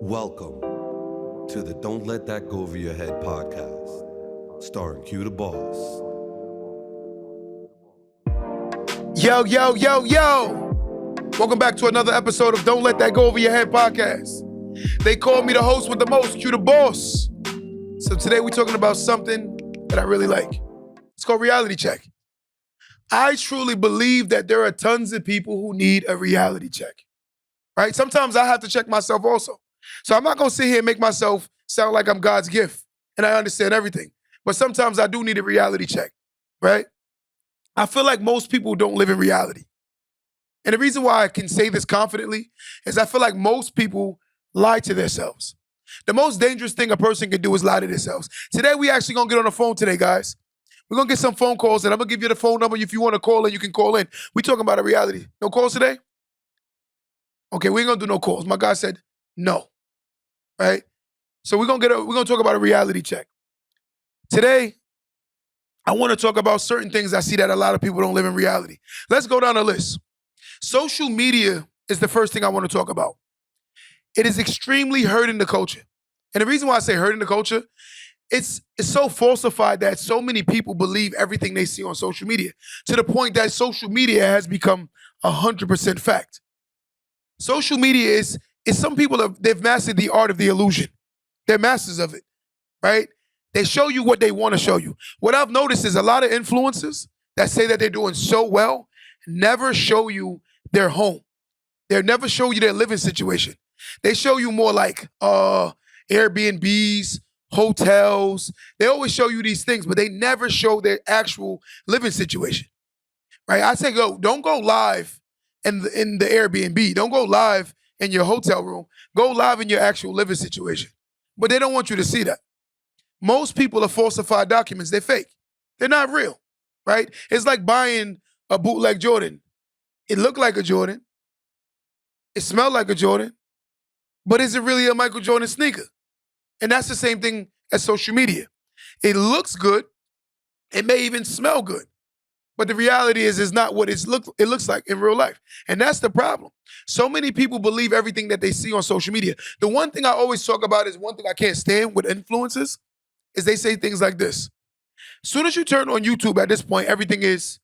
Welcome to the Don't Let That Go Over Your Head podcast, starring Q the Boss. Yo, yo, yo, yo. Welcome back to another episode of Don't Let That Go Over Your Head podcast. They call me the host with the most, Q the Boss. So today we're talking about something that I really like. It's called reality check. I truly believe that there are tons of people who need a reality check, right? Sometimes I have to check myself also. So I'm not gonna sit here and make myself sound like I'm God's gift and I understand everything. But sometimes I do need a reality check, right? I feel like most people don't live in reality. And the reason why I can say this confidently is I feel like most people lie to themselves. The most dangerous thing a person can do is lie to themselves. Today, we actually gonna get on the phone today, guys. We're gonna get some phone calls and I'm gonna give you the phone number. If you wanna call in, you can call in. We talking about a reality. No calls today? Okay, we ain't gonna do no calls. My guy said no, right? So we're gonna talk about a reality check. Today, I wanna talk about certain things I see that a lot of people don't live in reality. Let's go down the list. Social media is the first thing I wanna talk about. It is extremely hurting the culture. And the reason why I say hurting the culture, it's so falsified that so many people believe everything they see on social media to the point that social media has become 100% fact. Social media is some people they've mastered the art of the illusion. They're masters of it, right? They show you what they want to show you. What I've noticed is a lot of influencers that say that they're doing so well never show you their home. They never show you their living situation. They show you more like Airbnbs, hotels. They always show you these things, but they never show their actual living situation, right? I say don't go live in the Airbnb. Don't go live in your hotel room. Go live in your actual living situation. But they don't want you to see that. Most people are falsified documents. They're fake. They're not real, right? It's like buying a bootleg Jordan. It looked like a Jordan. It smelled like a Jordan. But is it really a Michael Jordan sneaker? And that's the same thing as social media. It looks good. It may even smell good. But the reality is it's not what it looks like in real life. And that's the problem. So many people believe everything that they see on social media. The one thing I always talk about is one thing I can't stand with influencers is they say things like this. As soon as you turn on YouTube at this point, everything is,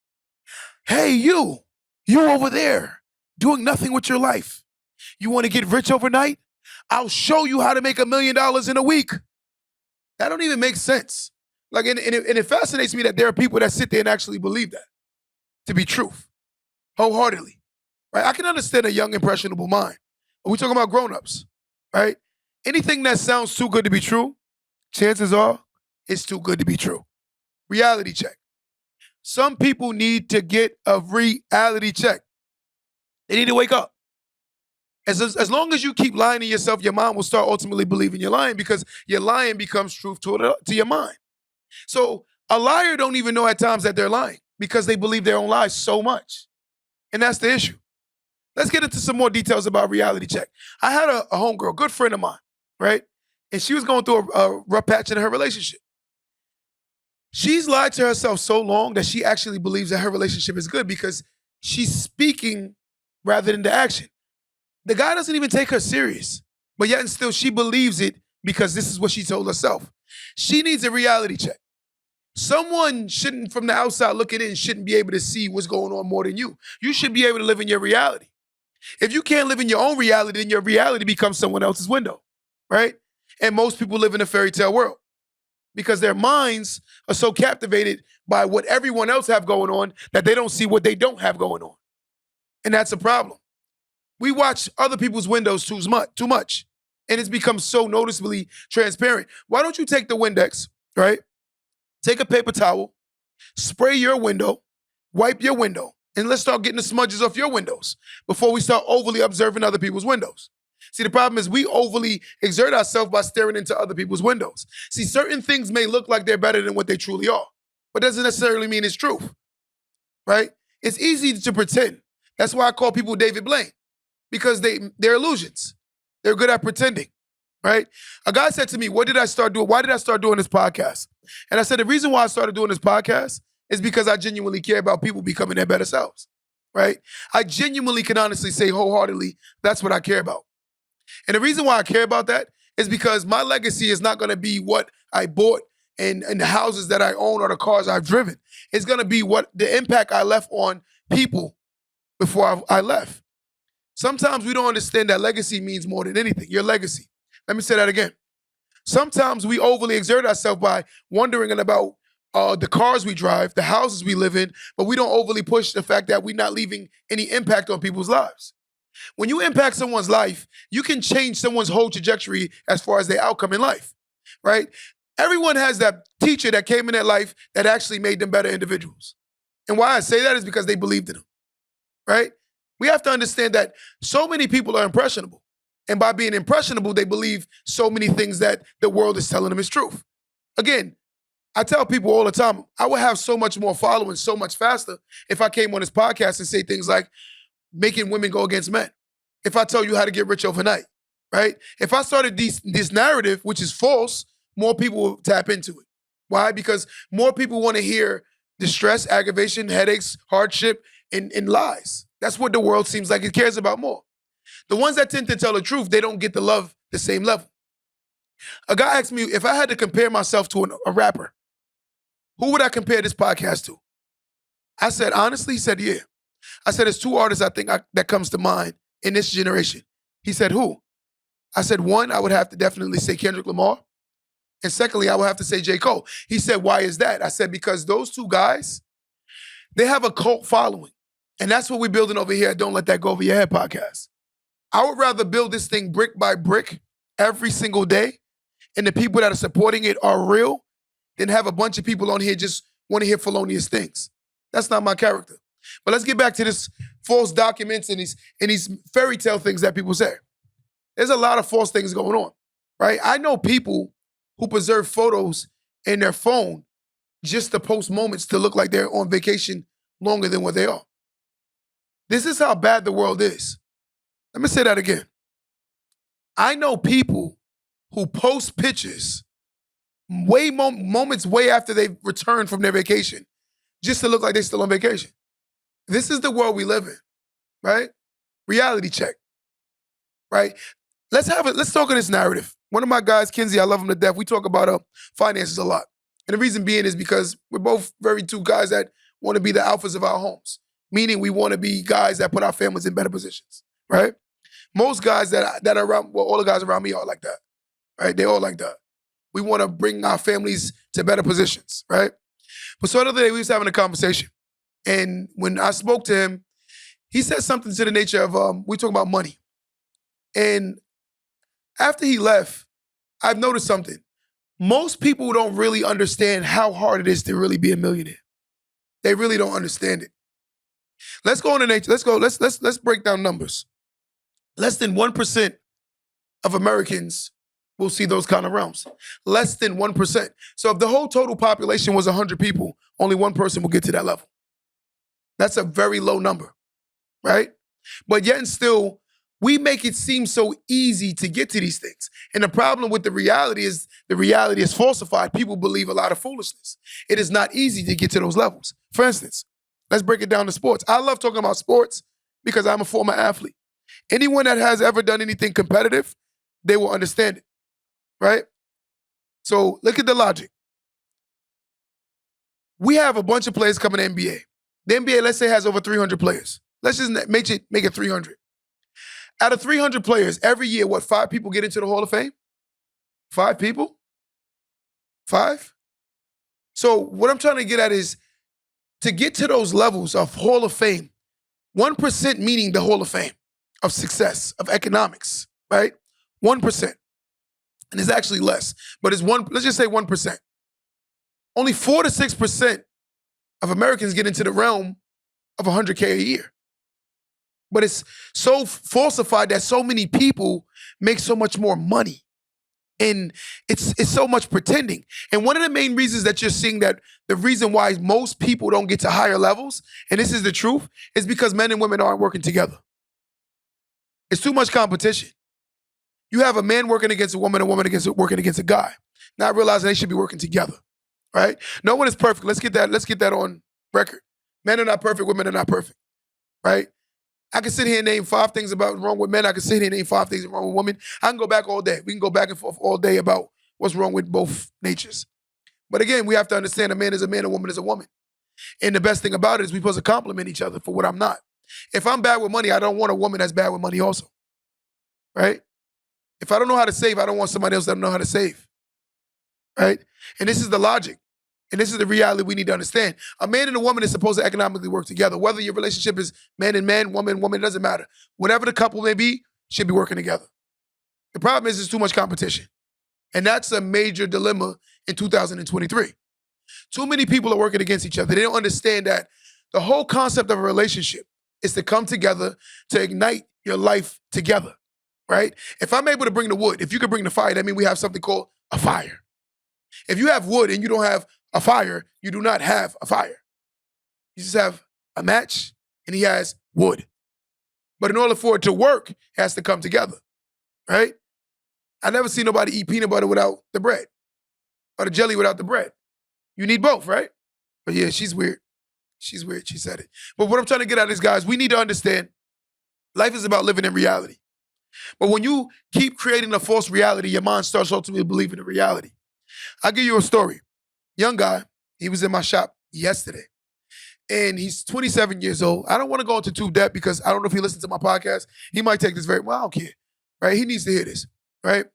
hey, you over there doing nothing with your life. You want to get rich overnight? I'll show you how to make $1 million in a week. That don't even make sense. Like, and it fascinates me that there are people that sit there and actually believe that to be truth, wholeheartedly, right? I can understand a young, impressionable mind, but we're talking about grown-ups, right? Anything that sounds too good to be true, chances are it's too good to be true. Reality check. Some people need to get a reality check. They need to wake up. As long as you keep lying to yourself, your mind will start ultimately believing you're lying because your lying becomes truth to your mind. So a liar don't even know at times that they're lying because they believe their own lies so much. And that's the issue. Let's get into some more details about reality check. I had a homegirl, good friend of mine, right? And she was going through a rough patch in her relationship. She's lied to herself so long that she actually believes that her relationship is good because she's speaking rather than the action. The guy doesn't even take her serious, but yet and still she believes it because this is what she told herself. She needs a reality check. Someone shouldn't, from the outside looking in, shouldn't be able to see what's going on more than you. You should be able to live in your reality. If you can't live in your own reality, then your reality becomes someone else's window, right? And most people live in a fairy tale world because their minds are so captivated by what everyone else have going on that they don't see what they don't have going on. And that's a problem. We watch other people's windows too much, and it's become so noticeably transparent. Why don't you take the Windex, right? Take a paper towel, spray your window, wipe your window, and let's start getting the smudges off your windows before we start overly observing other people's windows. See, the problem is we overly exert ourselves by staring into other people's windows. See, certain things may look like they're better than what they truly are, but doesn't necessarily mean it's truth, right? It's easy to pretend. That's why I call people David Blaine. Because they're illusions. They're good at pretending, right? A guy said to me, why did I start doing this podcast? And I said, the reason why I started doing this podcast is because I genuinely care about people becoming their better selves, right? I genuinely can honestly say wholeheartedly, that's what I care about. And the reason why I care about that is because my legacy is not going to be what I bought and the houses that I own or the cars I've driven. It's going to be what the impact I left on people before I left. Sometimes we don't understand that legacy means more than anything. Your legacy. Let me say that again. Sometimes we overly exert ourselves by wondering about the cars we drive, the houses we live in, but we don't overly push the fact that we're not leaving any impact on people's lives. When you impact someone's life, you can change someone's whole trajectory as far as their outcome in life, right? Everyone has that teacher that came in their life that actually made them better individuals. And why I say that is because they believed in them, right? We have to understand that so many people are impressionable. And by being impressionable, they believe so many things that the world is telling them is truth. Again, I tell people all the time, I would have so much more following so much faster if I came on this podcast and say things like making women go against men. If I tell you how to get rich overnight, right? If I started this narrative, which is false, more people will tap into it. Why? Because more people want to hear distress, aggravation, headaches, hardship, and lies. That's what the world seems like it cares about more. The ones that tend to tell the truth, they don't get the love the same level. A guy asked me if I had to compare myself to a rapper, who would I compare this podcast to? I said, honestly, he said, yeah. I said, there's two artists I think that comes to mind in this generation. He said, who? I said, one, I would have to definitely say Kendrick Lamar. And secondly, I would have to say J. Cole. He said, why is that? I said, because those two guys, they have a cult following. And that's what we're building over here at Don't Let That Go Over Your Head podcast. I would rather build this thing brick by brick every single day, and the people that are supporting it are real, than have a bunch of people on here just want to hear felonious things. That's not my character. But let's get back to this false documents and these fairy tale things that people say. There's a lot of false things going on, right? I know people who preserve photos in their phone just to post moments to look like they're on vacation longer than what they are. This is how bad the world is. Let me say that again. I know people who post pictures moments way after they've returned from their vacation just to look like they're still on vacation. This is the world we live in, right? Reality check, right? Let's talk of this narrative. One of my guys, Kinsey, I love him to death. We talk about finances a lot. And the reason being is because we're both two guys that want to be the alphas of our homes, meaning we want to be guys that put our families in better positions, right? Most guys that are around, well, all the guys around me are like that, right? They all like that. We want to bring our families to better positions, right? But so the other day, we was having a conversation. And when I spoke to him, he said something to the nature of, we talk about money. And after he left, I've noticed something. Most people don't really understand how hard it is to really be a millionaire. They really don't understand it. Let's go into nature. Let's break down numbers. Less than 1% of Americans will see those kind of realms. Less than 1%. So if the whole total population was 100 people, only one person will get to that level. That's a very low number, right? But yet and still, we make it seem so easy to get to these things. And the problem with the reality is falsified. People believe a lot of foolishness. It is not easy to get to those levels. For instance, let's break it down to sports. I love talking about sports because I'm a former athlete. Anyone that has ever done anything competitive, they will understand it, right? So look at the logic. We have a bunch of players coming to the NBA. The NBA, let's say, has over 300 players. Let's just make it 300. Out of 300 players, every year, 5 people get into the Hall of Fame? 5 people? 5? So what I'm trying to get at is to get to those levels of Hall of Fame, 1% meaning the Hall of Fame of success, of economics, right? 1%. And it's actually less, but let's just say 1%. Only 4 to 6% of Americans get into the realm of 100K a year. But it's so falsified that so many people make so much more money. And it's so much pretending. And one of the main reasons that you're seeing that the reason why most people don't get to higher levels, and this is the truth, is because men and women aren't working together. It's too much competition. You have a man working against a woman working against a guy, not realizing they should be working together, right? No one is perfect. Let's get that on record. Men are not perfect, women are not perfect, right? I can sit here and name 5 things about wrong with men. I can sit here and name 5 things wrong with women. I can go back all day. We can go back and forth all day about what's wrong with both natures. But again, we have to understand a man is a man, a woman is a woman. And the best thing about it is we're supposed to compliment each other for what I'm not. If I'm bad with money, I don't want a woman that's bad with money also, right? If I don't know how to save, I don't want somebody else that don't know how to save, right? And this is the logic. And this is the reality we need to understand. A man and a woman is supposed to economically work together. Whether your relationship is man and man, woman, woman, it doesn't matter. Whatever the couple may be, should be working together. The problem is there's too much competition. And that's a major dilemma in 2023. Too many people are working against each other. They don't understand that the whole concept of a relationship is to come together to ignite your life together, right? If I'm able to bring the wood, if you can bring the fire, that means we have something called a fire. If you have wood and you don't have a fire, you do not have a fire. You just have a match and he has wood. But in order for it to work, it has to come together, right? I never see nobody eat peanut butter without the bread or the jelly without the bread. You need both, right? But yeah, she's weird. She's weird. She said it. But what I'm trying to get at is, guys, we need to understand life is about living in reality. But when you keep creating a false reality, your mind starts ultimately believing in reality. I'll give you a story. Young guy, he was in my shop yesterday. And he's 27 years old. I don't want to go into too depth because I don't know if he listens to my podcast. He might take this very well. I don't care, right? He needs to hear this, right?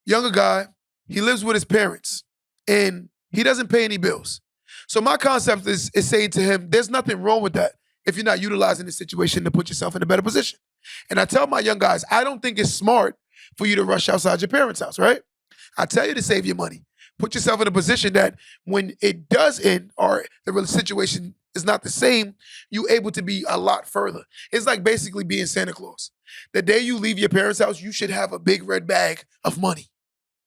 Younger guy, he lives with his parents, and he doesn't pay any bills. So my concept is saying to him, there's nothing wrong with that if you're not utilizing the situation to put yourself in a better position. And I tell my young guys, I don't think it's smart for you to rush outside your parents' house, right? I tell you to save your money. Put yourself in a position that when it does end or the situation is not the same, you're able to be a lot further. It's like basically being Santa Claus. The day you leave your parents' house, you should have a big red bag of money,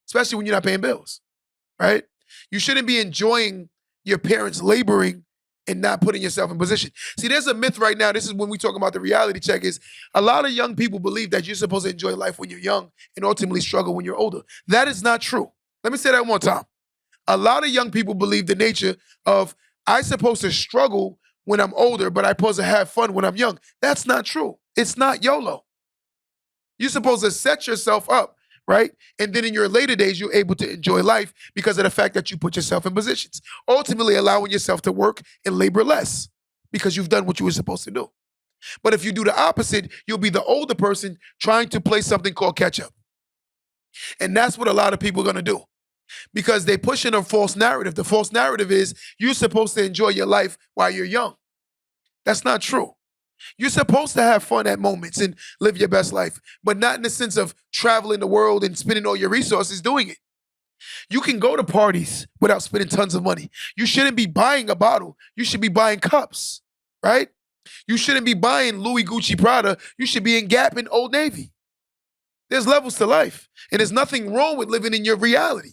especially when you're not paying bills, right? You shouldn't be enjoying your parents laboring and not putting yourself in position. See, there's a myth right now. This is when we talk about the reality check is a lot of young people believe that you're supposed to enjoy life when you're young and ultimately struggle when you're older. That is not true. Let me say that one more time. A lot of young people believe the nature of I'm supposed to struggle when I'm older, but I'm supposed to have fun when I'm young. That's not true. It's not YOLO. You're supposed to set yourself up, right? And then in your later days, you're able to enjoy life because of the fact that you put yourself in positions, ultimately allowing yourself to work and labor less because you've done what you were supposed to do. But if you do the opposite, you'll be the older person trying to play something called catch up. And that's what a lot of people are going to do because they push in a false narrative. The false narrative is you're supposed to enjoy your life while you're young. That's not true. You're supposed to have fun at moments and live your best life, but not in the sense of traveling the world and spending all your resources doing it. You can go to parties without spending tons of money. You shouldn't be buying a bottle. You should be buying cups, right? You shouldn't be buying Louis, Gucci, Prada. You should be in Gap and Old Navy. There's levels to life, and there's nothing wrong with living in your reality.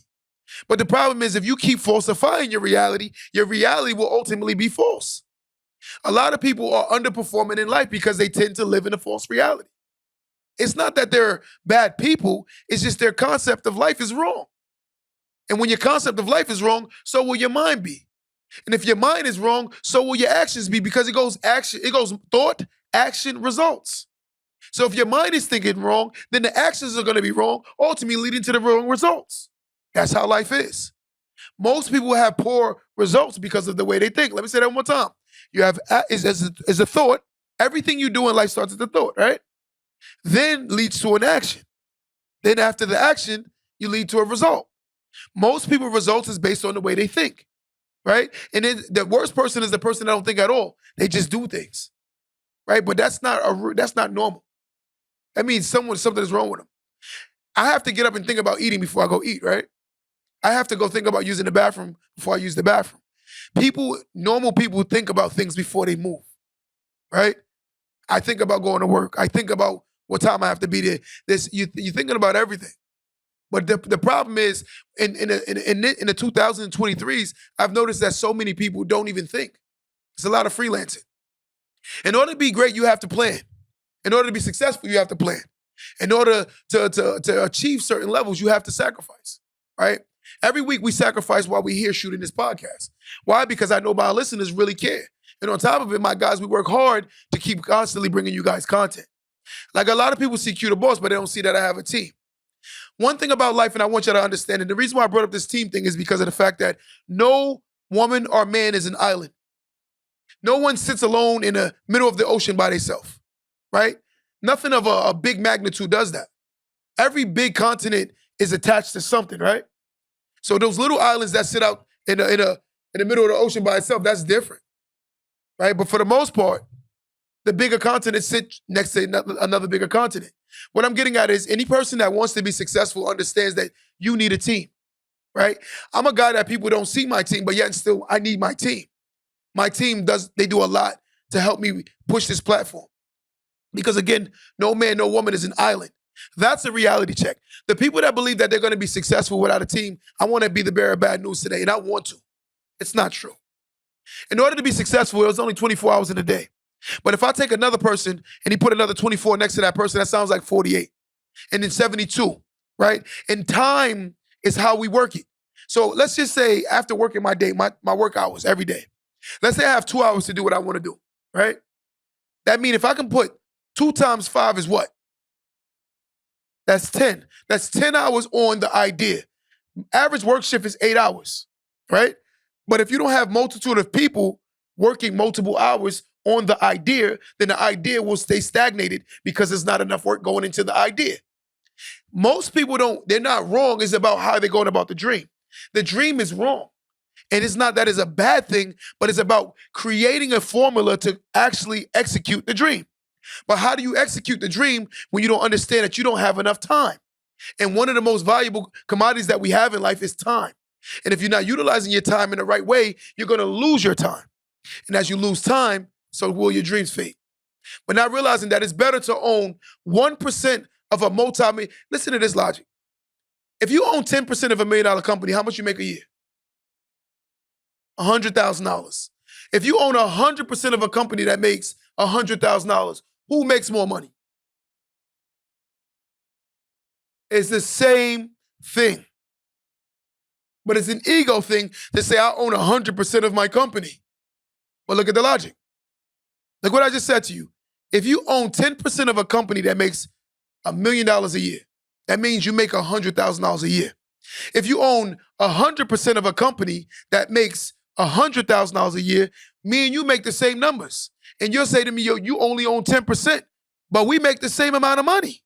But the problem is if you keep falsifying your reality will ultimately be false. A lot of people are underperforming in life because they tend to live in a false reality. It's not that they're bad people, it's just their concept of life is wrong. And when your concept of life is wrong, so will your mind be. And if your mind is wrong, so will your actions be because it goes thought, action, results. So if your mind is thinking wrong, then the actions are going to be wrong, ultimately leading to the wrong results. That's how life is. Most people have poor results because of the way they think. Let me say that one more time. You have is a thought. Everything you do in life starts with a thought, right? Then leads to an action. Then after the action, you lead to a result. Most people's results is based on the way they think, right? And then the worst person is the person that don't think at all. They just do things, right? But that's not normal. That means something is wrong with them. I have to get up and think about eating before I go eat, right? I have to go think about using the bathroom before I use the bathroom. Normal people think about things before they move, right? I think about going to work. I think about what time I have to be there. You're thinking about everything. But the problem is, in the 2023s, I've noticed that so many people don't even think. It's a lot of freelancing. In order to be great, you have to plan. In order to be successful, you have to plan. In order to achieve certain levels, you have to sacrifice, right? Every week we sacrifice while we're here shooting this podcast. Why? Because I know my listeners really care. And on top of it, my guys, we work hard to keep constantly bringing you guys content. Like a lot of people see Q the boss, but they don't see that I have a team. One thing about life, and I want you to understand, and the reason why I brought up this team thing is because of the fact that no woman or man is an island. No one sits alone in the middle of the ocean by themselves, right? Nothing of a big magnitude does that. Every big continent is attached to something, right? So those little islands that sit out in the middle of the ocean by itself, that's different, right? But for the most part, the bigger continent sit next to another bigger continent. What I'm getting at is any person that wants to be successful understands that you need a team, right? I'm a guy that people don't see my team, but yet still I need my team. My team they do a lot to help me push this platform. Because again, no man, no woman is an island. That's a reality check. The people that believe that they're going to be successful without a team, I want to be the bearer of bad news today, and I want to. It's not true. In order to be successful, it was only 24 hours in a day. But if I take another person and he put another 24 next to that person, that sounds like 48. And then 72, right? And time is how we work it. So let's just say after working my day, my work hours every day, let's say I have 2 hours to do what I want to do, right? That means if I can put 2 times 5 is what? That's 10. That's 10 hours on the idea. Average work shift is 8 hours, right? But if you don't have multitude of people working multiple hours on the idea, then the idea will stay stagnated because there's not enough work going into the idea. Most people they're not wrong. It's about how they're going about the dream. The dream is wrong. And it's not that it's a bad thing, but it's about creating a formula to actually execute the dream. But how do you execute the dream when you don't understand that you don't have enough time? And one of the most valuable commodities that we have in life is time. And if you're not utilizing your time in the right way, you're going to lose your time. And as you lose time, so will your dreams fade. But not realizing that it's better to own 1% of a multi-million. Listen to this logic. If you own 10% of $1 million company, how much you make a year? $100,000. If you own 100% of a company that makes $100,000, who makes more money? It's the same thing. But it's an ego thing to say I own 100% of my company. But look at the logic. Look what I just said to you. If you own 10% of a company that makes $1 million a year, that means you make $100,000 a year. If you own 100% of a company that makes $100,000 a year, me and you make the same numbers. And you'll say to me, yo, you only own 10%, but we make the same amount of money.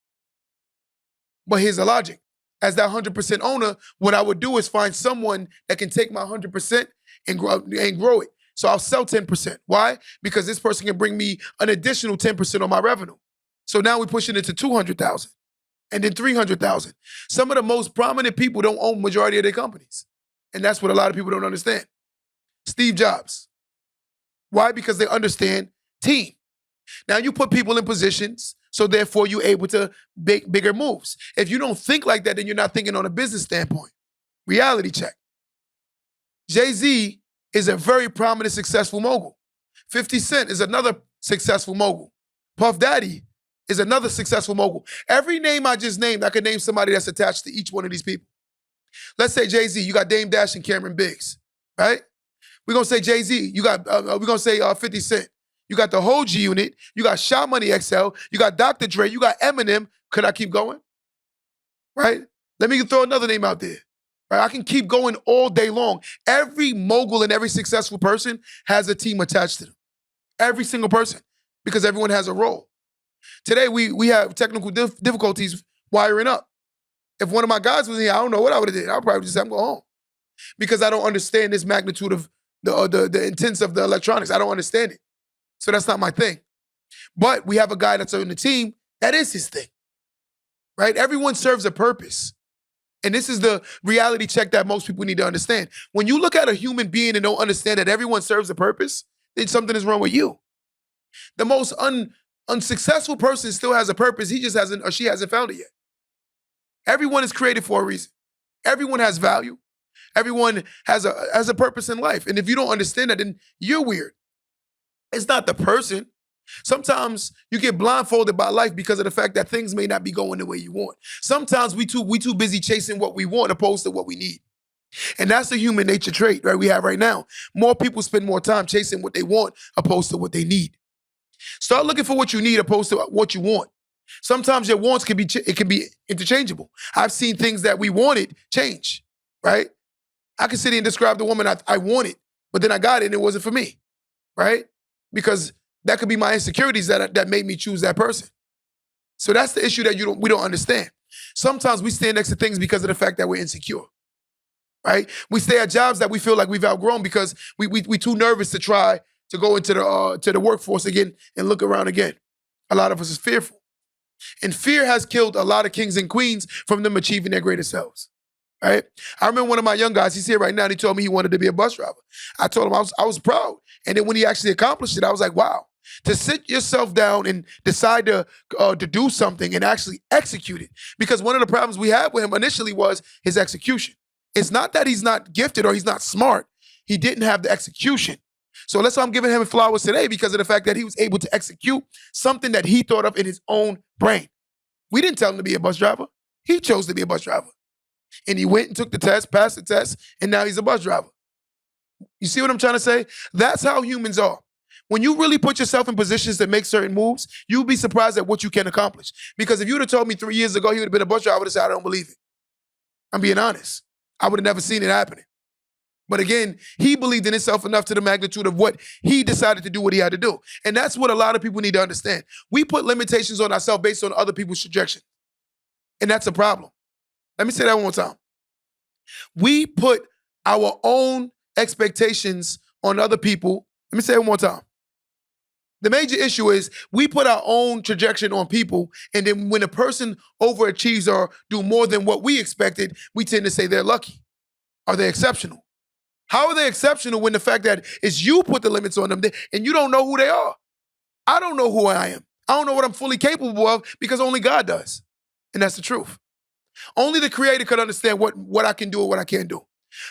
But here's the logic. As that 100% owner, what I would do is find someone that can take my 100% and grow it. So I'll sell 10%. Why? Because this person can bring me an additional 10% on my revenue. So now we're pushing it to 200,000 and then 300,000. Some of the most prominent people don't own majority of their companies. And that's what a lot of people don't understand. Steve Jobs. Why? Because they understand team. Now you put people in positions, so therefore you're able to make bigger moves. If you don't think like that, then you're not thinking on a business standpoint. Reality check. Jay-Z is a very prominent, successful mogul. 50 Cent is another successful mogul. Puff Daddy is another successful mogul. Every name I just named, I could name somebody that's attached to each one of these people. Let's say Jay-Z, you got Dame Dash and Cameron Biggs, right? We're going to say Jay-Z, you got, we're going to say 50 Cent. You got the whole G Unit, you got Sha Money XL, you got Dr. Dre, you got Eminem. Could I keep going? Right? Let me throw another name out there. Right? I can keep going all day long. Every mogul and every successful person has a team attached to them. Every single person, because everyone has a role. Today, we have technical difficulties wiring up. If one of my guys was here, I don't know what I would have did. I would probably just have him go home. Because I don't understand this magnitude of the intents of the electronics. I don't understand it. So that's not my thing. But we have a guy that's on the team, that is his thing. Right? Everyone serves a purpose. And this is the reality check that most people need to understand. When you look at a human being and don't understand that everyone serves a purpose, then something is wrong with you. The most unsuccessful person still has a purpose. He just hasn't, or she hasn't found it yet. Everyone is created for a reason. Everyone has value. Everyone has a purpose in life. And if you don't understand that, then you're weird. It's not the person. Sometimes you get blindfolded by life because of the fact that things may not be going the way you want. Sometimes we too busy chasing what we want opposed to what we need. And that's the human nature trait, right, we have right now. More people spend more time chasing what they want opposed to what they need. Start looking for what you need opposed to what you want. Sometimes your wants can be interchangeable. I've seen things that we wanted change, right? I can sit here and describe the woman I wanted, but then I got it and it wasn't for me, right? Because that could be my insecurities that made me choose that person. So that's the issue that we don't understand. Sometimes we stand next to things because of the fact that we're insecure, right? We stay at jobs that we feel like we've outgrown because we too nervous to try to go into the workforce again and look around again. A lot of us is fearful. And fear has killed a lot of kings and queens from them achieving their greatest selves, right? I remember one of my young guys, he's here right now, and he told me he wanted to be a bus driver. I told him I was proud. And then when he actually accomplished it, I was like, wow. To sit yourself down and decide to do something and actually execute it. Because one of the problems we had with him initially was his execution. It's not that he's not gifted or he's not smart. He didn't have the execution. So that's why I'm giving him flowers today, because of the fact that he was able to execute something that he thought of in his own brain. We didn't tell him to be a bus driver. He chose to be a bus driver. And he went and took the test, passed the test, and now he's a bus driver. You see what I'm trying to say? That's how humans are. When you really put yourself in positions to make certain moves, you'll be surprised at what you can accomplish. Because if you would have told me 3 years ago he would have been a bus driver, I would have said, I don't believe it. I'm being honest. I would have never seen it happening. But again, he believed in himself enough to the magnitude of what he decided to do what he had to do. And that's what a lot of people need to understand. We put limitations on ourselves based on other people's trajectory. And that's a problem. Let me say that one more time. We put our own expectations on other people. Let me say it one more time. The major issue is we put our own trajectory on people, and then when a person overachieves or do more than what we expected, we tend to say they're lucky. Are they exceptional? How are they exceptional when the fact that it's you put the limits on them and you don't know who they are? I don't know who I am. I don't know what I'm fully capable of because only God does. And that's the truth. Only the Creator could understand what I can do or what I can't do.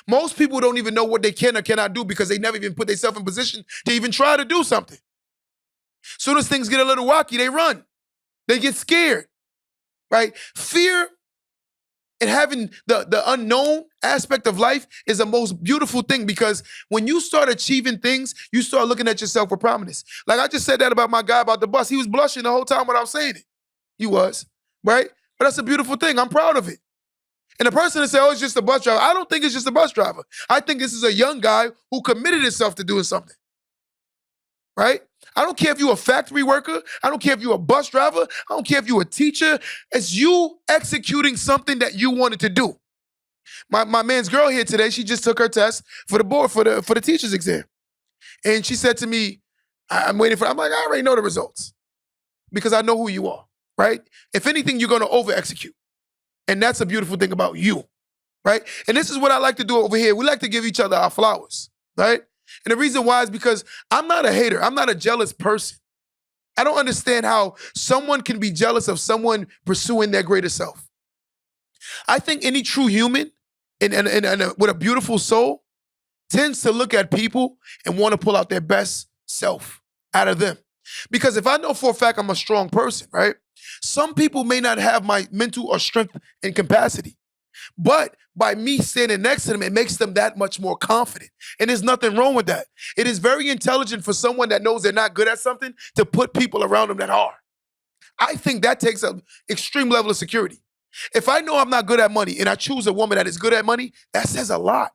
Most people don't even know what they can or cannot do because they never even put themselves in position to even try to do something. Soon as things get a little rocky, they run. They get scared, right? Fear and having the unknown aspect of life is the most beautiful thing, because when you start achieving things, you start looking at yourself for prominence. Like I just said that about my guy about the bus. He was blushing the whole time when I was saying it. He was, right? But that's a beautiful thing. I'm proud of it. And the person that said, oh, it's just a bus driver. I don't think it's just a bus driver. I think this is a young guy who committed himself to doing something, right? I don't care if you're a factory worker. I don't care if you're a bus driver. I don't care if you're a teacher. It's you executing something that you wanted to do. My man's girl here today, she just took her test for the board, for the teacher's exam. And she said to me, I'm waiting for, I'm like, I already know the results because I know who you are, right? If anything, you're going to over-execute. And that's a beautiful thing about you, right? And this is what I like to do over here. We like to give each other our flowers, right? And the reason why is because I'm not a hater. I'm not a jealous person. I don't understand how someone can be jealous of someone pursuing their greater self. I think any true human and with a beautiful soul tends to look at people and want to pull out their best self out of them. Because if I know for a fact I'm a strong person, right? Some people may not have my mental or strength and capacity. But by me standing next to them, it makes them that much more confident. And there's nothing wrong with that. It is very intelligent for someone that knows they're not good at something to put people around them that are. I think that takes an extreme level of security. If I know I'm not good at money and I choose a woman that is good at money, that says a lot.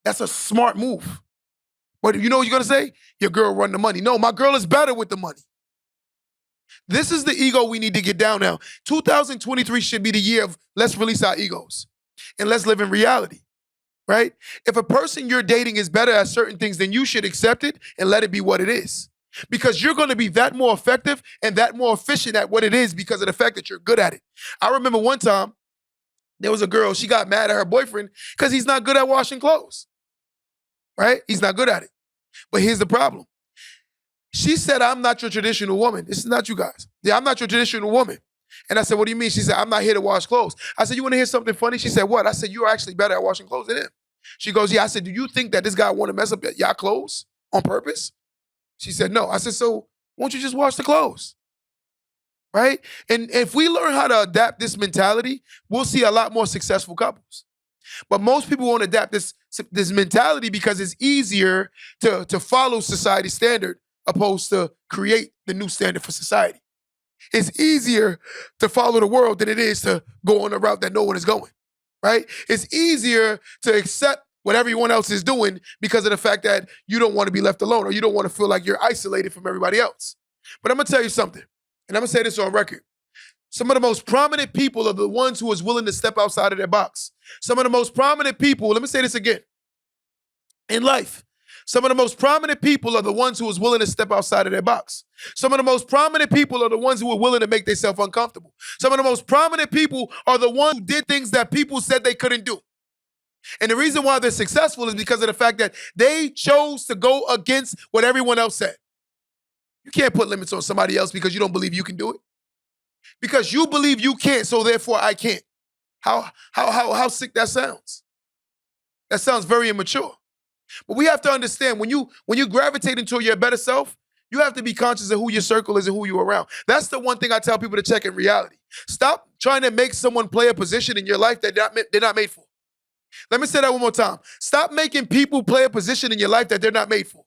That's a smart move. But you know what you're going to say? Your girl run the money. No, my girl is better with the money. This is the ego we need to get down now. 2023 should be the year of let's release our egos and let's live in reality, right? If a person you're dating is better at certain things, then you should accept it and let it be what it is. Because you're going to be that more effective and that more efficient at what it is because of the fact that you're good at it. I remember one time, there was a girl, she got mad at her boyfriend because he's not good at washing clothes, right? He's not good at it. But here's the problem. She said, I'm not your traditional woman. This is not you guys. Yeah, I'm not your traditional woman. And I said, what do you mean? She said, I'm not here to wash clothes. I said, you want to hear something funny? She said, what? I said, you're actually better at washing clothes than him. She goes, yeah. I said, do you think that this guy want to mess up y'all clothes on purpose? She said, no. I said, so won't you just wash the clothes? Right? And if we learn how to adapt this mentality, we'll see a lot more successful couples. But most people won't adapt this mentality because it's easier to follow society's standard opposed to create the new standard for society. It's easier to follow the world than it is to go on a route that no one is going, right? It's easier to accept what everyone else is doing because of the fact that you don't want to be left alone or you don't want to feel like you're isolated from everybody else. But I'm going to tell you something, and I'm going to say this on record. Some of the most prominent people are the ones who is willing to step outside of their box. Some of the most prominent people, let me say this again, in life, some of the most prominent people are the ones who is willing to step outside of their box. Some of the most prominent people are the ones who are willing to make themselves uncomfortable. Some of the most prominent people are the ones who did things that people said they couldn't do. And the reason why they're successful is because of the fact that they chose to go against what everyone else said. You can't put limits on somebody else because you don't believe you can do it. Because you believe you can't, so therefore I can't. How sick that sounds. That sounds very immature. But we have to understand when you gravitate into your better self, you have to be conscious of who your circle is and who you're around. That's the one thing I tell people to check in reality. Stop trying to make someone play a position in your life that they're not made for. Let me say that one more time. Stop making people play a position in your life that they're not made for.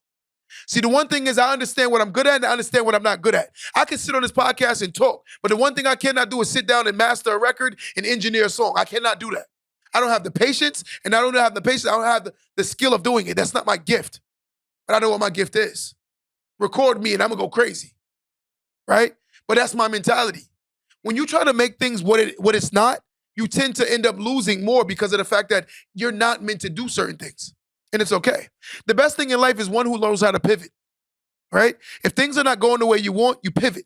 See, the one thing is I understand what I'm good at and I understand what I'm not good at. I can sit on this podcast and talk, but the one thing I cannot do is sit down and master a record and engineer a song. I cannot do that. I don't have the patience, and I don't have the patience. I don't have the skill of doing it. That's not my gift. But I know what my gift is. Record me and I'm going to go crazy, right? But that's my mentality. When you try to make things what it's not, you tend to end up losing more because of the fact that you're not meant to do certain things. And it's okay. The best thing in life is one who knows how to pivot, right? If things are not going the way you want, you pivot.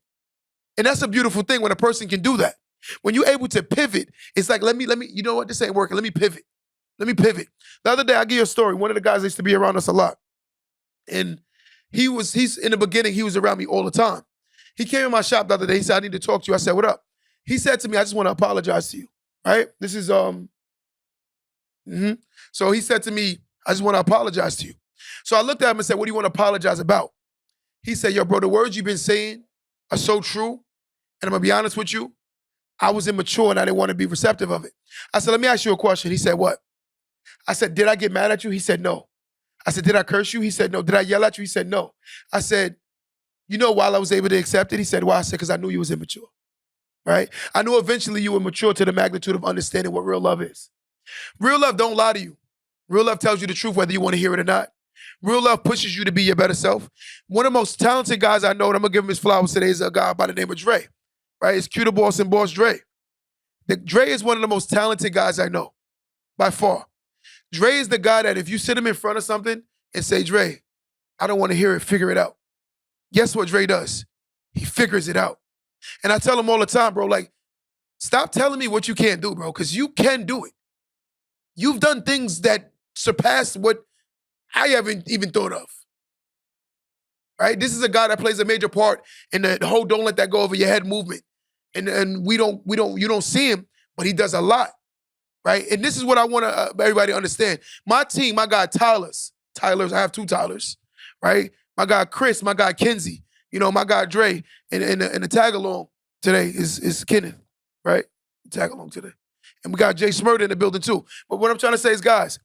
And that's a beautiful thing when a person can do that. When you're able to pivot, it's like, let me, you know what, this ain't working. Let me pivot. Let me pivot. The other day, I'll give you a story. One of the guys used to be around us a lot. And he's in the beginning, he was around me all the time. He came in my shop the other day. He said, I need to talk to you. I said, what up? He said to me, I just want to apologize to you, right? This is, So he said to me, I just want to apologize to you. So I looked at him and said, what do you want to apologize about? He said, yo, bro, the words you've been saying are so true. And I'm going to be honest with you. I was immature and I didn't want to be receptive of it. I said, let me ask you a question. He said, what? I said, did I get mad at you? He said, no. I said, did I curse you? He said, no. Did I yell at you? He said, no. I said, you know why I was able to accept it? He said, why? I said, because I knew you was immature, right? I knew eventually you were mature to the magnitude of understanding what real love is. Real love don't lie to you. Real love tells you the truth whether you want to hear it or not. Real love pushes you to be your better self. One of the most talented guys I know, and I'm going to give him his flowers today, is a guy by the name of Dre, right? It's Q the Boss and Boss Dre. Dre is one of the most talented guys I know, by far. Dre is the guy that if you sit him in front of something and say, Dre, I don't want to hear it, figure it out. Guess what Dre does? He figures it out. And I tell him all the time, bro, like, stop telling me what you can't do, bro, because you can do it. You've done things that surpass what I haven't even thought of, right? This is a guy that plays a major part in the whole "don't let that go over your head" movement, and you don't see him, but he does a lot, right? And this is what I want everybody to understand. My team, my guy Tyler's, I have two Tylers, right? My guy Chris, my guy Kenzie, my guy Dre, and the tag along today is Kenneth, right? Tag along today, and we got Jay Smurda in the building too. But what I'm trying to say is, guys,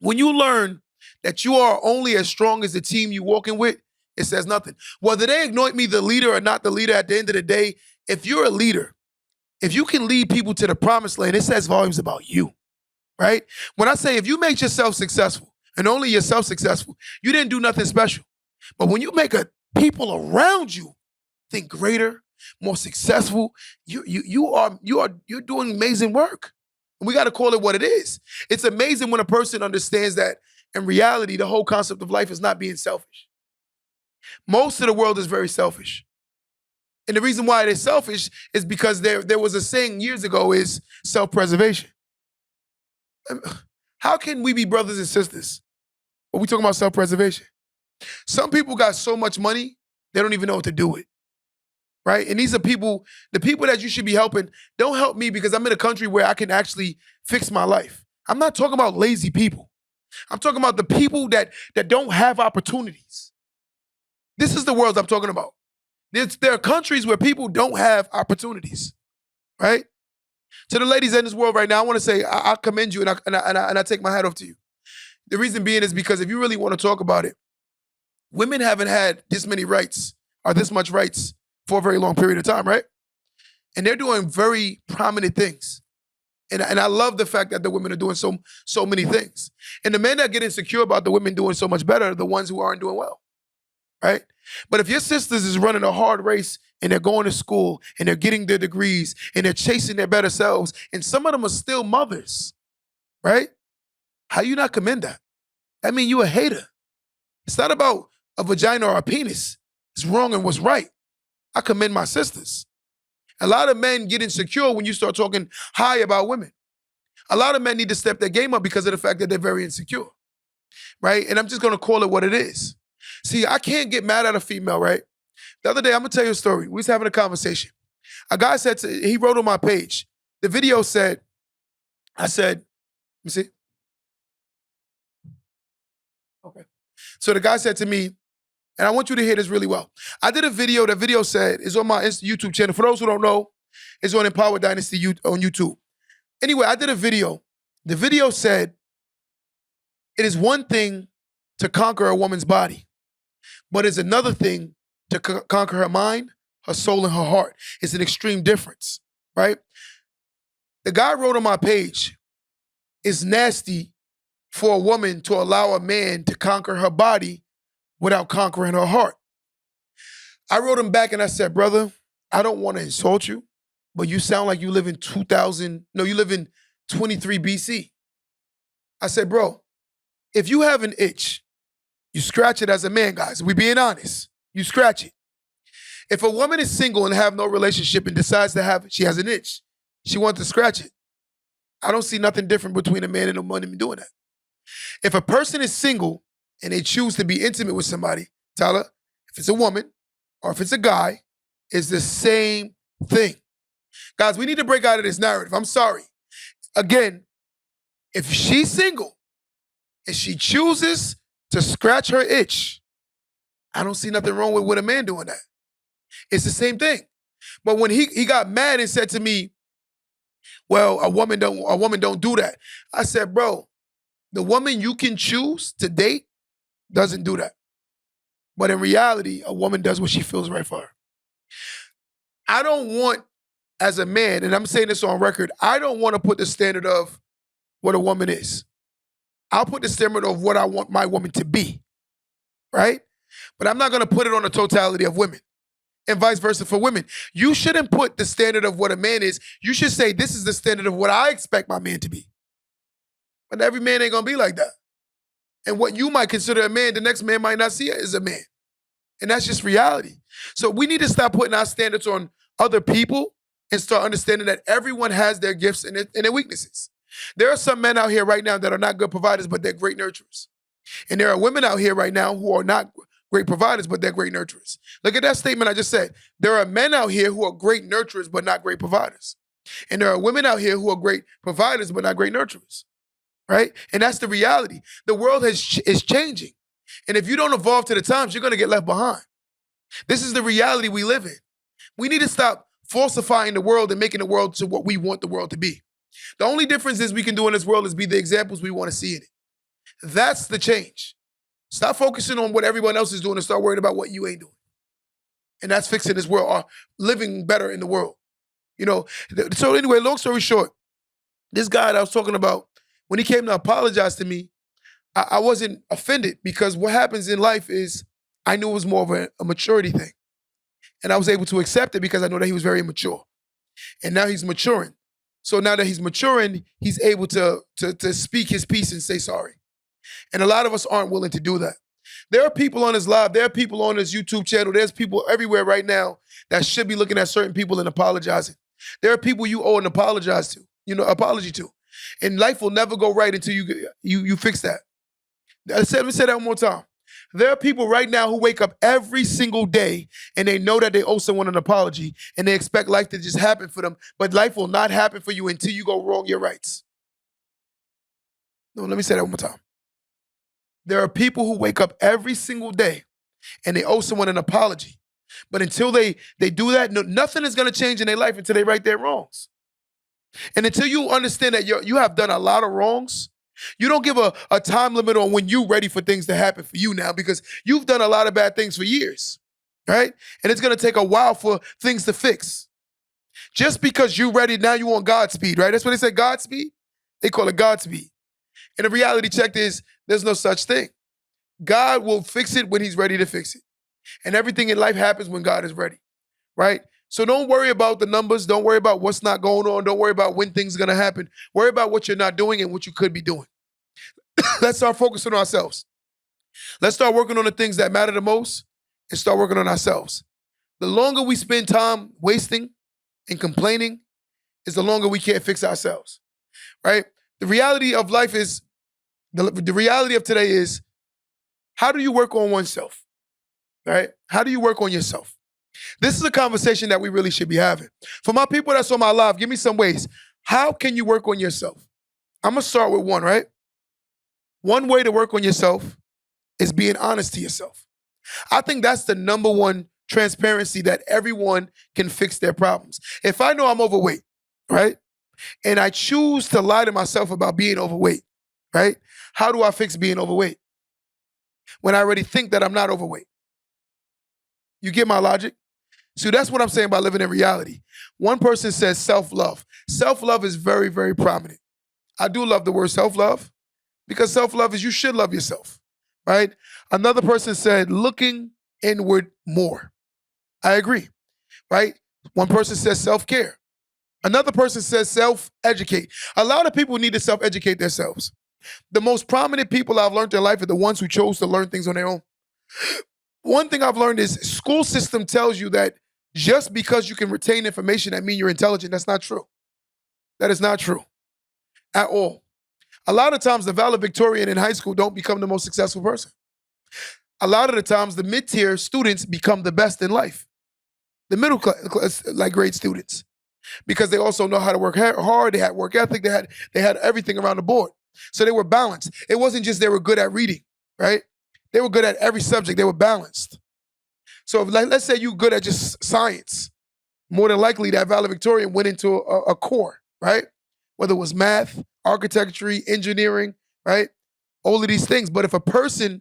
when you learn that you are only as strong as the team you're walking with, it says nothing. Whether they anoint me the leader or not the leader, at the end of the day, if you're a leader, if you can lead people to the promised land, it says volumes about you, right? When I say if you make yourself successful and only yourself successful, you didn't do nothing special. But when you make people around you think greater, more successful, you're doing amazing work. And we got to call it what it is. It's amazing when a person understands that in reality, the whole concept of life is not being selfish. Most of the world is very selfish. And the reason why it is selfish is because there was a saying years ago is self-preservation. How can we be brothers and sisters when we talking about self-preservation? Some people got so much money, they don't even know what to do with. Right? And these are people, the people that you should be helping, don't help me because I'm in a country where I can actually fix my life. I'm not talking about lazy people. I'm talking about the people that don't have opportunities. This is the world I'm talking about. There are countries where people don't have opportunities, right? To the ladies in this world right now, I want to say I commend you and I take my hat off to you. The reason being is because if you really want to talk about it, women haven't had this many rights or this much rights for a very long period of time, right? And they're doing very prominent things. And I love the fact that the women are doing so many things. And the men that get insecure about the women doing so much better are the ones who aren't doing well, right? But if your sisters is running a hard race and they're going to school and they're getting their degrees and they're chasing their better selves, and some of them are still mothers, right? How you not commend that? I mean, you a hater. It's not about a vagina or a penis. It's wrong and what's right. I commend my sisters. A lot of men get insecure when you start talking high about women. A lot of men need to step their game up because of the fact that they're very insecure, right? And I'm just going to call it what it is. See, I can't get mad at a female, right? The other day, I'm going to tell you a story. We was having a conversation. A guy said, he wrote on my page, the video said, I said, let me see. Okay. So the guy said to me, and I want you to hear this really well. I did a video. The video said, is on my YouTube channel. For those who don't know, it's on Empower Dynasty on YouTube. Anyway, I did a video. The video said, it is one thing to conquer a woman's body, but it's another thing to conquer her mind, her soul, and her heart. It's an extreme difference, right? The guy wrote on my page, it's nasty for a woman to allow a man to conquer her body without conquering her heart. I wrote him back and I said, brother, I don't want to insult you, but you sound like you live in you live in 23 BC. I said, bro, if you have an itch, you scratch it as a man, guys. We being honest. You scratch it. If a woman is single and have no relationship and decides to have it, she has an itch. She wants to scratch it. I don't see nothing different between a man and a woman doing that. If a person is single and they choose to be intimate with somebody, Tyler, if it's a woman or if it's a guy, it's the same thing. Guys, we need to break out of this narrative. I'm sorry. Again, if she's single and she chooses to scratch her itch, I don't see nothing wrong with a man doing that. It's the same thing. But when he got mad and said to me, well, a woman don't do that. I said, bro, the woman you can choose to date doesn't do that. But in reality, a woman does what she feels right for her. I don't want, as a man, and I'm saying this on record, I don't want to put the standard of what a woman is. I'll put the standard of what I want my woman to be, right? But I'm not going to put it on the totality of women. And vice versa for women. You shouldn't put the standard of what a man is. You should say, this is the standard of what I expect my man to be. But every man ain't going to be like that. And what you might consider a man, the next man might not see it as a man. And that's just reality. So we need to stop putting our standards on other people and start understanding that everyone has their gifts and their weaknesses. There are some men out here right now that are not good providers, but they're great nurturers. And there are women out here right now who are not great providers, but they're great nurturers. Look at that statement I just said. There are men out here who are great nurturers, but not great providers. And there are women out here who are great providers, but not great nurturers, right? And that's the reality. The world is changing. And if you don't evolve to the times, you're going to get left behind. This is the reality we live in. We need to stop falsifying the world and making the world to what we want the world to be. The only difference is we can do in this world is be the examples we want to see in it. That's the change. Stop focusing on what everyone else is doing and start worrying about what you ain't doing. And that's fixing this world or living better in the world. You know, so anyway, long story short, this guy that I was talking about, when he came to apologize to me, I wasn't offended because what happens in life is I knew it was more of a maturity thing. And I was able to accept it because I know that he was very immature. And now he's maturing. So now that he's maturing, he's able to speak his piece and say sorry. And a lot of us aren't willing to do that. There are people on his live, there are people on his YouTube channel, there's people everywhere right now that should be looking at certain people and apologizing. There are people you owe an apology to. And life will never go right until you fix that. Let me say that one more time. There are people right now who wake up every single day and they know that they owe someone an apology and they expect life to just happen for them, but life will not happen for you until you go wrong your rights. No, let me say that one more time. There are people who wake up every single day and they owe someone an apology. But until they do that, nothing is going to change in their life until they right their wrongs. And until you understand that you have done a lot of wrongs, you don't give a time limit on when you're ready for things to happen for you now, because you've done a lot of bad things for years, right? And it's going to take a while for things to fix. Just because you're ready now, you want Godspeed, right? That's what they say, Godspeed. They call it Godspeed. And the reality check is there's no such thing. God will fix it when he's ready to fix it. And everything in life happens when God is ready, right? So don't worry about the numbers. Don't worry about what's not going on. Don't worry about when things are going to happen. Worry about what you're not doing and what you could be doing. Let's start focusing on ourselves. Let's start working on the things that matter the most and start working on ourselves. The longer we spend time wasting and complaining is the longer we can't fix ourselves, right? The reality of life is, the reality of today is, how do you work on oneself, right? How do you work on yourself? This is a conversation that we really should be having. For my people that's on my live, give me some ways. How can you work on yourself? I'm going to start with one, right? One way to work on yourself is being honest to yourself. I think that's the number one transparency that everyone can fix their problems. If I know I'm overweight, right? And I choose to lie to myself about being overweight, right? How do I fix being overweight when I already think that I'm not overweight? You get my logic? So that's what I'm saying about living in reality. One person says self-love. Self-love is very, very prominent. I do love the word self-love because self-love is you should love yourself, right? Another person said looking inward more. I agree, right? One person says self-care. Another person says self-educate. A lot of people need to self-educate themselves. The most prominent people I've learned in life are the ones who chose to learn things on their own. One thing I've learned is school system tells you that just because you can retain information that means you're intelligent. That's not true. That is not true at all. A lot of times the valedictorian in high school don't become the most successful person. A lot of the times the mid-tier students become the best in life. The middle class like grade students, because they also know how to work hard. They had work ethic. They had everything around the board. So they were balanced. It wasn't just they were good at reading, right? They were good at every subject. They were balanced. So if, let's say you're good at just science, more than likely that valedictorian went into a core, right? Whether it was math, architecture, engineering, right? All of these things. But if a person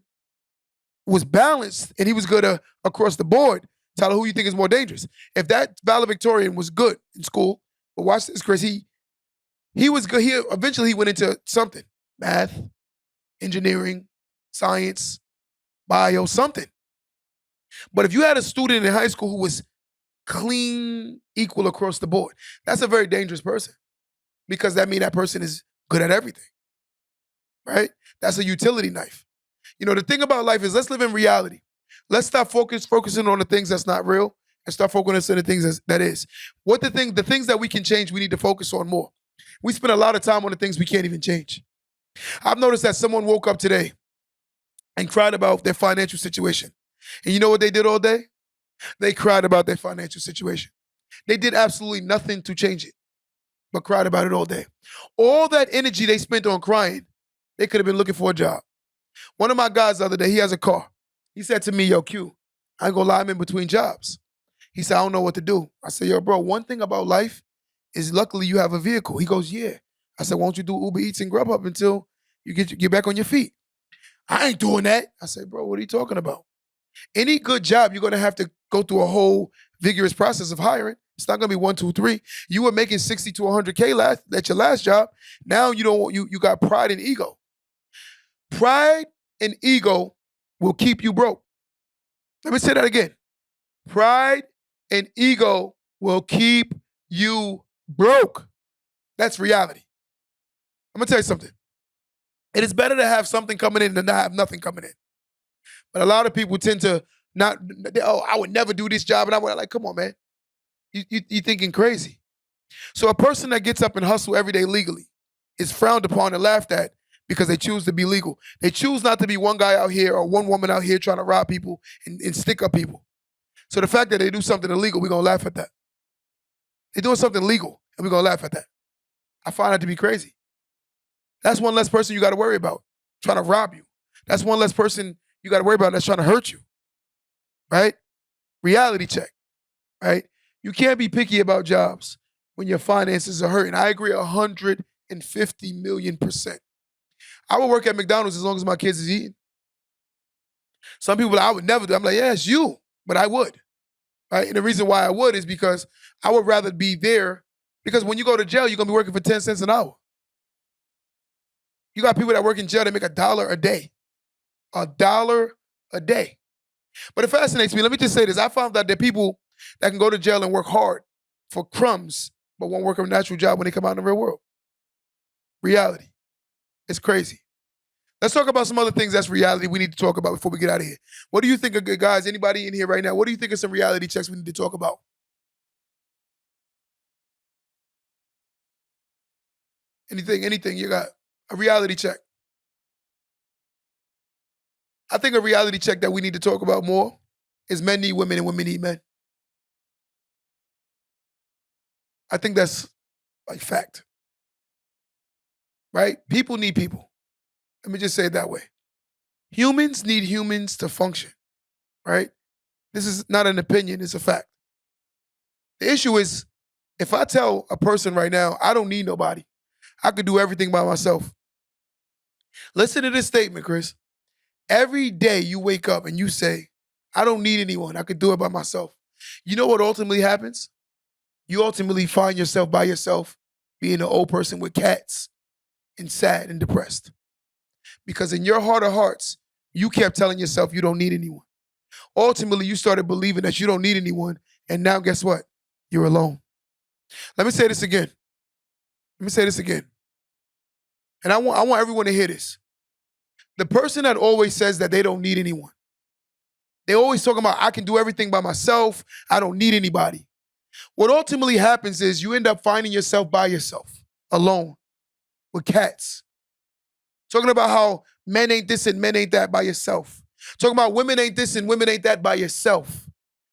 was balanced and he was good across the board, Tyler, who you think is more dangerous? If that valedictorian was good in school, but watch this, Chris, he was good. Eventually he went into something, math, engineering, science, bio, something. But if you had a student in high school who was clean, equal across the board, that's a very dangerous person, because that means that person is good at everything, right? That's a utility knife. You know, the thing about life is, let's live in reality. Let's stop focusing on the things that's not real and start focusing on the things that is. The things that we can change, we need to focus on more. We spend a lot of time on the things we can't even change. I've noticed that someone woke up today and cried about their financial situation. And you know what they did all day? They cried about their financial situation. They did absolutely nothing to change it, but cried about it all day. All that energy they spent on crying, they could have been looking for a job. One of my guys the other day, he has a car. He said to me, yo, Q, I ain't gonna lie, I'm in between jobs. He said, I don't know what to do. I said, yo, bro, one thing about life is luckily you have a vehicle. He goes, yeah. I said, why don't you do Uber Eats and Grubhub until you get back on your feet? I ain't doing that. I said, bro, what are you talking about? Any good job, you're gonna have to go through a whole vigorous process of hiring. It's not gonna be 1, 2, 3. You were making 60 to 100K at your last job. Now you got pride and ego. Pride and ego will keep you broke. Let me say that again. Pride and ego will keep you broke. That's reality. I'm gonna tell you something. It is better to have something coming in than not have nothing coming in. But a lot of people tend to I would never do this job. And I would like, come on, man. You're thinking crazy. So a person that gets up and hustle every day legally is frowned upon and laughed at because they choose to be legal. They choose not to be one guy out here or one woman out here trying to rob people and stick up people. So the fact that they do something illegal, we're going to laugh at that. They're doing something legal, and we're going to laugh at that. I find that to be crazy. That's one less person you got to worry about trying to rob you. That's one less person you got to worry about that's trying to hurt you, right? Reality check, right? You can't be picky about jobs. when your finances are hurting. I agree 150 million%. I would work at McDonald's as long as my kids is eating. Some people I would never do. I'm like, yeah, it's you, but I would. Right? And the reason why I would is because I would rather be there, because when you go to jail, you're gonna be working for 10 cents an hour. You got people that work in jail that make $1 a day. $1 a day. But it fascinates me. Let me just say this. I found out that people that can go to jail and work hard for crumbs, but won't work a natural job when they come out in the real world. Reality. It's crazy. Let's talk about some other things that's reality we need to talk about before we get out of here. What do you think, guys, anybody in here right now, what do you think are some reality checks we need to talk about? Anything you got? A reality check. I think a reality check that we need to talk about more is men need women and women need men. I think that's like fact. Right? People need people. Let me just say it that way. Humans need humans to function. Right? This is not an opinion, it's a fact. The issue is, if I tell a person right now, I don't need nobody, I could do everything by myself. Listen to this statement, Chris. Every day you wake up and you say, I don't need anyone, I could do it by myself. You know what ultimately happens? You ultimately find yourself by yourself being an old person with cats and sad and depressed. Because in your heart of hearts, you kept telling yourself you don't need anyone. Ultimately, you started believing that you don't need anyone, and now guess what? You're alone. Let me say this again. And I want everyone to hear this. The person that always says that they don't need anyone, they always talking about, I can do everything by myself, I don't need anybody. What ultimately happens is you end up finding yourself by yourself, alone, with cats. Talking about how men ain't this and men ain't that by yourself. Talking about women ain't this and women ain't that by yourself,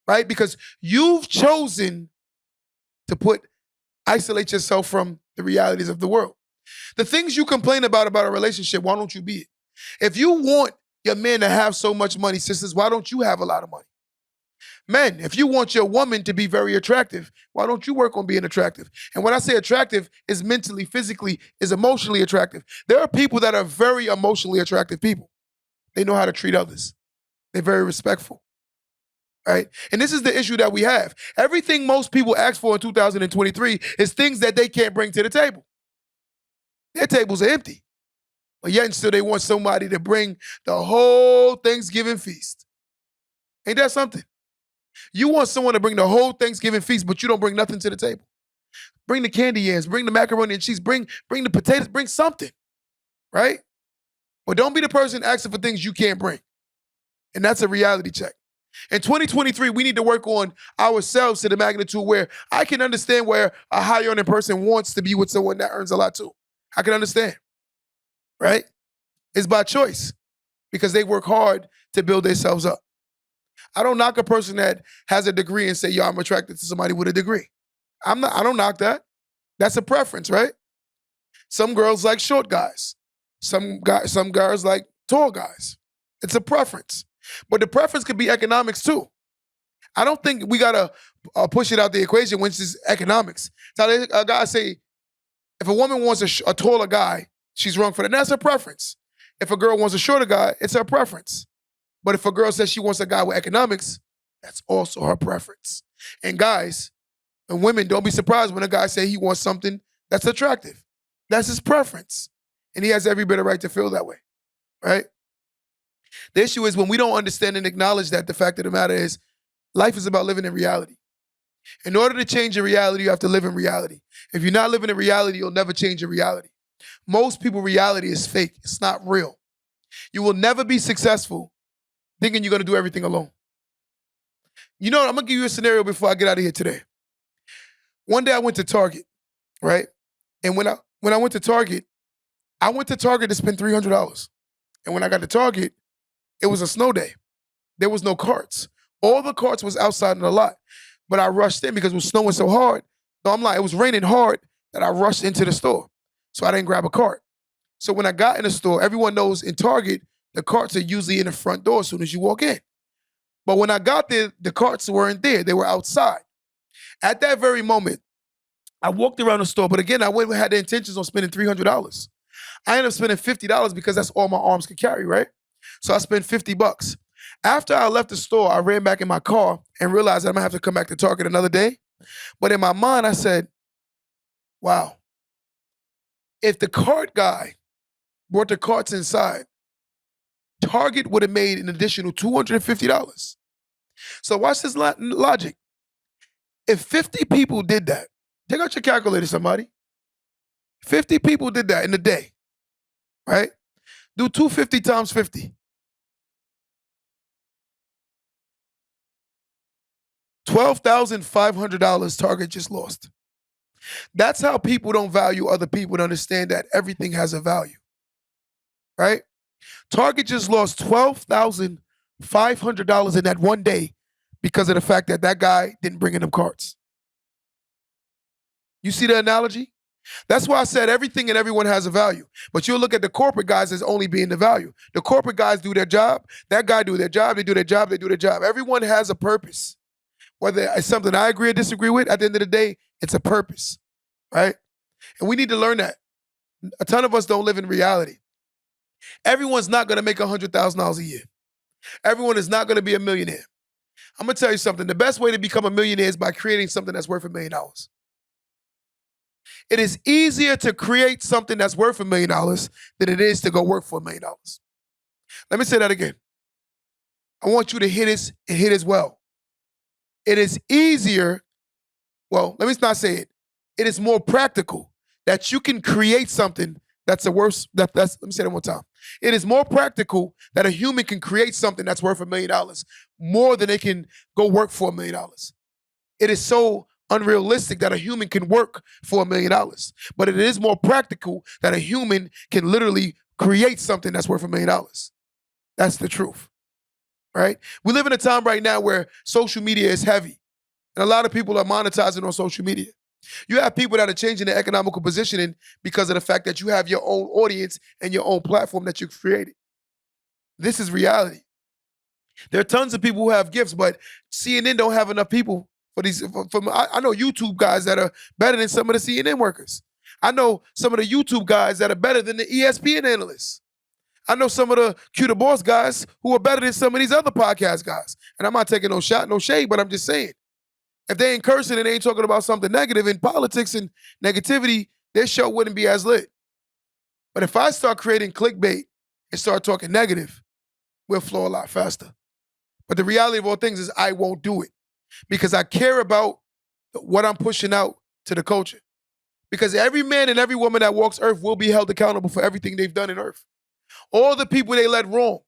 right? Because you've chosen to isolate yourself from the realities of the world. The things you complain about a relationship, why don't you be it? If you want your man to have so much money, sisters, why don't you have a lot of money? Men, if you want your woman to be very attractive, why don't you work on being attractive? And when I say attractive, is mentally, physically, is emotionally attractive. There are people that are very emotionally attractive people. They know how to treat others. They're very respectful, right? And this is the issue that we have. Everything most people ask for in 2023 is things that they can't bring to the table. Their tables are empty. But yet and still they want somebody to bring the whole Thanksgiving feast. Ain't that something? You want someone to bring the whole Thanksgiving feast, but you don't bring nothing to the table. Bring the candy yams, bring the macaroni and cheese, bring the potatoes, bring something, right? But don't be the person asking for things you can't bring. And that's a reality check. In 2023, we need to work on ourselves to the magnitude where I can understand where a high earning person wants to be with someone that earns a lot too. I can understand, right? It's by choice because they work hard to build themselves up. I don't knock a person that has a degree and say, yo, I'm attracted to somebody with a degree. I don't knock that. That's a preference, right? Some girls like short guys. Some guys like tall guys. It's a preference. But the preference could be economics too. I don't think we gotta push it out the equation when it's economics. So a guy say, if a woman wants a taller guy, she's wrong for that. That's her preference. If a girl wants a shorter guy, it's her preference. But if a girl says she wants a guy with economics, that's also her preference. And guys and women, don't be surprised when a guy say he wants something that's attractive. That's his preference. And he has every bit of right to feel that way, right? The issue is when we don't understand and acknowledge that, the fact of the matter is life is about living in reality. In order to change your reality, you have to live in reality. If you're not living in reality, you'll never change your reality. Most people's reality is fake. It's not real. You will never be successful thinking you're going to do everything alone. You know what? I'm going to give you a scenario before I get out of here today. One day I went to Target, right? And when I went to Target to spend $300. And when I got to Target, it was a snow day. There was no carts. All the carts was outside in the lot. But I rushed in because it was snowing so hard. So it was raining hard that I rushed into the store. So I didn't grab a cart. So when I got in the store, everyone knows in Target, the carts are usually in the front door as soon as you walk in. But when I got there, the carts weren't there. They were outside. At that very moment, I walked around the store, but again, I went and had the intentions on spending $300. I ended up spending $50 because that's all my arms could carry, right? So I spent $50. After I left the store, I ran back in my car and realized that I'm gonna have to come back to Target another day. But in my mind, I said, wow, if the cart guy brought the carts inside, Target would have made an additional $250. So watch this logic. If 50 people did that, take out your calculator, somebody. 50 people did that in a day, right? Do 250 times 50. $12,500 Target just lost. That's how people don't value other people and understand that everything has a value, right? Target just lost $12,500 in that one day because of the fact that that guy didn't bring in them carts. You see the analogy? That's why I said everything and everyone has a value. But you'll look at the corporate guys as only being the value. The corporate guys do their job. That guy do their job. They do their job. They do their job. Everyone has a purpose. Whether it's something I agree or disagree with, at the end of the day, it's a purpose, right? And we need to learn that. A ton of us don't live in reality. Everyone's not going to make $100,000 a year. Everyone is not going to be a millionaire. I'm going to tell you something. The best way to become a millionaire is by creating something that's worth $1 million. It is easier to create something that's worth $1 million than it is to go work for $1 million. Let me say that again. I want you to hit this and hit as well. It is easier, well, let me not say it. It is more practical that you can create something that's let me say that one time. It is more practical that a human can create something that's worth $1 million more than they can go work for $1 million. It is so unrealistic that a human can work for $1 million, but it is more practical that a human can literally create something that's worth $1 million. That's the truth, right? We live in a time right now where social media is heavy, and a lot of people are monetizing on social media. You have people that are changing their economical positioning because of the fact that you have your own audience and your own platform that you've created. This is reality. There are tons of people who have gifts, but CNN don't have enough people for these. I know YouTube guys that are better than some of the CNN workers. I know some of the YouTube guys that are better than the ESPN analysts. I know some of the Q the Boss guys who are better than some of these other podcast guys. And I'm not taking no shot, no shade, but I'm just saying. If they ain't cursing and they ain't talking about something negative in politics and negativity, their show wouldn't be as lit. But if I start creating clickbait and start talking negative, we'll flow a lot faster. But the reality of all things is I won't do it because I care about what I'm pushing out to the culture. Because every man and every woman that walks earth will be held accountable for everything they've done in earth. All the people they led wrong,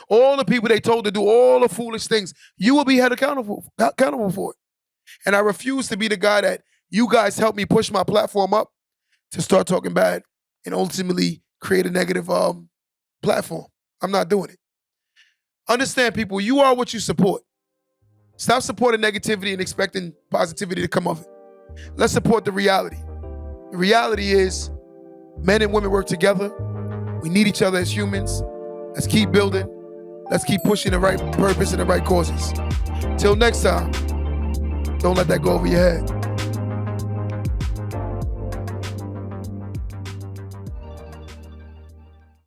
all the people they told to do all the foolish things, you will be held accountable for it. And I refuse to be the guy that you guys helped me push my platform up to start talking bad and ultimately create a negative platform. I'm not doing it. Understand, people, you are what you support. Stop supporting negativity and expecting positivity to come of it. Let's support the reality. The reality is men and women work together. We need each other as humans. Let's keep building. Let's keep pushing the right purpose and the right causes. Till next time, don't let that go over your head.